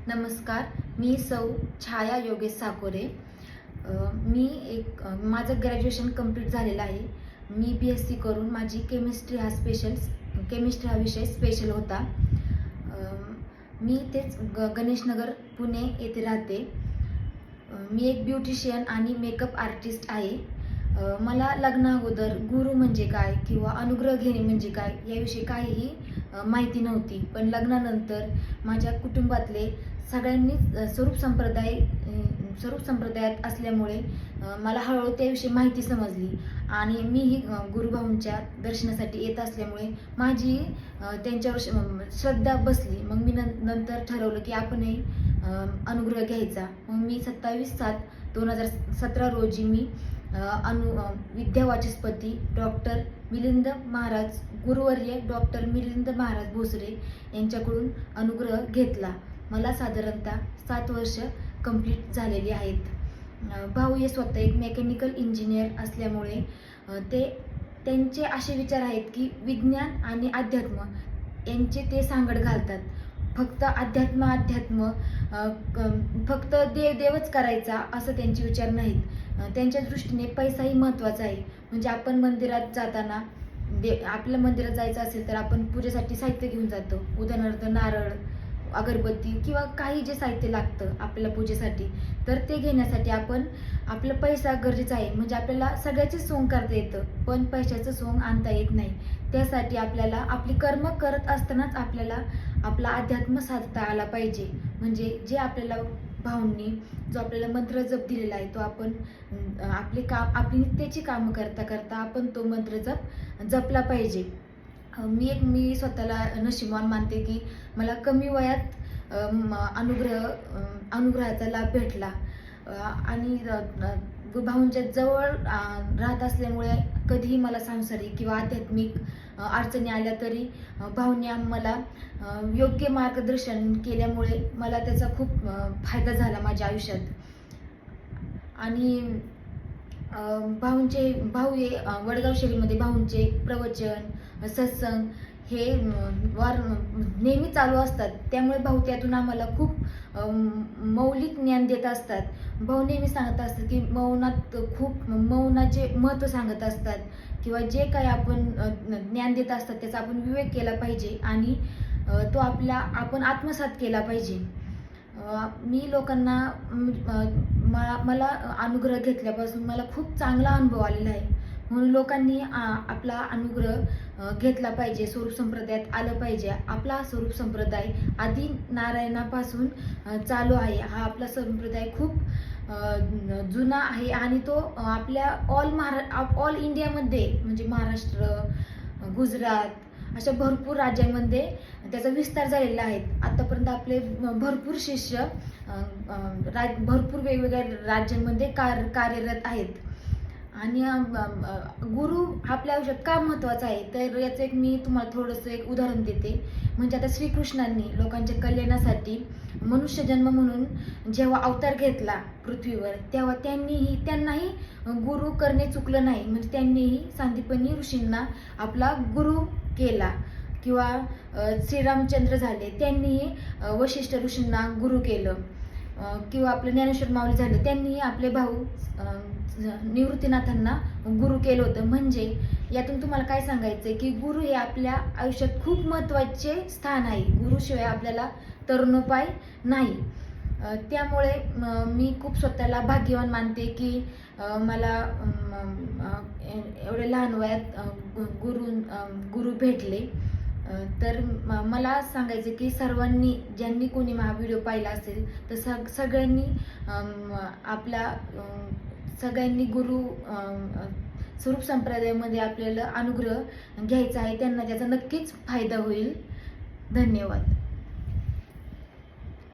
नमस्कार, मी सौ छाया योगेश साकोरे। माझं ग्रॅज्युएशन कंप्लीट झालेलं आहे। मी BSc करून माझी केमिस्ट्री हा विषय स्पेशल होता। मी तेच गणेशनगर पुणे येथे राहते। मी एक ब्युटिशियन आणि मेकअप आर्टिस्ट आहे। मला लग्नाअगोदर गुरु म्हणजे काय किंवा अनुग्रह घेणे म्हणजे काय याविषयी काहीही माहिती नव्हती। पण लग्नानंतर माझ्या कुटुंबातले सगळ्यांनी स्वरूप संप्रदायात असल्यामुळे मला हळूहळू त्याविषयी माहिती समजली आणि मीही गुरुभाऊंच्या दर्शनासाठी येत असल्यामुळे माझी त्यांच्यावर श्रद्धा बसली। मग मी नंतर ठरवलं की आपणही अनुग्रह घ्यायचा। मग मी 27/7/2017 रोजी मी विद्यावाचस्पती डॉक्टर मिलिंद महाराज गुरुवर्य डॉक्टर मिलिंद महाराज भोसरे यांच्याकडून अनुग्रह घेतला। मला साधारणतः 7 वर्ष कंप्लीट झालेली आहेत। भाऊ हे स्वतः एक मेकॅनिकल इंजिनियर असल्यामुळे त्यांचे असे विचार आहेत की विज्ञान आणि अध्यात्म यांचे ते सांगड घालतात। फक्त अध्यात्म फक्त देवच करायचा असं त्यांचे विचार नाहीत। त्यांच्या दृष्टीने पैसाही महत्त्वाचा आहे। म्हणजे आपण मंदिरात जाताना आपल्या मंदिरात जायचं असेल तर आपण पूजेसाठी साहित्य घेऊन जातो, उदाहरणार्थ नारळ, अगरबत्ती किंवा काही जे साहित्य लागतं आपल्याला पूजेसाठी, तर ते घेण्यासाठी आपला पैसा गरजेचा आहे। म्हणजे आपल्याला सगळ्याचे सोंग करता येतं पण पैशाचं सोंग आणता येत नाही। त्यासाठी आपल्याला आपली कर्म करत असतानाच आपल्याला आपला अध्यात्म साधता आला पाहिजे। म्हणजे जे आपल्याला भाऊंनी जो आपल्याला मंत्र जप दिलेला आहे तो आपण आपली नित्याची कामं करता करता आपण तो मंत्र जपला पाहिजे। मी स्वतःला नशीबवान मानते की मला कमी वयात अनुग्रहाचा लाभ भेटला आणि भाऊंच्या जवळ राहत असल्यामुळे कधीही मला सांसारिक किंवा आध्यात्मिक अडचणी आल्या तरी भाऊंनी मला योग्य मार्गदर्शन केल्यामुळे मला त्याचा खूप फायदा झाला माझ्या आयुष्यात। आणि भाऊ हे वडगाव शहरीमध्ये भाऊंचे प्रवचन सत्संग हे नेहमी चालू असतात। त्यामुळे भाऊ त्यातून आम्हाला खूप मौलिक ज्ञान देत असतात। भाऊ नेहमी सांगत असतात की मौनाचे महत्त्व सांगत असतात किंवा जे काही आपण ज्ञान देत असतात त्याचा आपण विवेक केला पाहिजे आणि तो आपण आत्मसात केला पाहिजे। मी लोकांना मला अनुग्रह घेतल्यापासून मला खूप चांगला अनुभव आलेला आहे। म्हणून लोकांनी आपला अनुग्रह घेतला पाहिजे, स्वरूप संप्रदायात आलं पाहिजे। आपला स्वरूप संप्रदाय आदि नारायणापासून चालू आहे। हा आपला संप्रदाय खूप जुना आहे आणि तो आपल्या ऑल इंडियामध्ये म्हणजे महाराष्ट्र, गुजरात अशा भरपूर राज्यांमध्ये त्याचा विस्तार झालेला आहे। आतापर्यंत आपले भरपूर शिष्य भरपूर वेगवेगळ्या राज्यांमध्ये कार्यरत आहेत। आणि गुरु आपल्या आयुष्यात का महत्त्वाचा आहे तर याचं मी तुम्हाला थोडंसं एक उदाहरण देते। म्हणजे आता श्रीकृष्णांनी लोकांच्या कल्याणासाठी मनुष्य जन्म म्हणून जेव्हा अवतार घेतला पृथ्वीवर तेव्हा त्यांनाही गुरु करणे चुकलं नाही। म्हणजे त्यांनीही सांदीपनी ऋषींना आपला गुरु केला किंवा श्रीरामचंद्र झाले त्यांनीही वशिष्ठ ऋषींना गुरु केलं किंवा आपले ज्ञानेश्वर माऊली झाले त्यांनीही आपले भाऊ निवृत्तीनाथांना गुरु केलं होतं। म्हणजे यातून तुम्हाला काय सांगायचंय की गुरु हे आपल्या आयुष्यात खूप महत्त्वाचे स्थान आहे। गुरुशिवाय आपल्याला तरुणोपाय नाही। त्यामुळे मी खूप स्वतःला भाग्यवान मानते की मला एवढ्या लहान वयात गुरु भेटले। तर मला सांगायचं की सर्वांनी ज्यांनी कोणी हा व्हिडिओ पाहिला असेल तर सगळ्यांनी गुरु स्वरूप संप्रदायामध्ये आपल्याला अनुग्रह घ्यायचा आहे। त्यांना त्याचा नक्कीच फायदा होईल। धन्यवाद।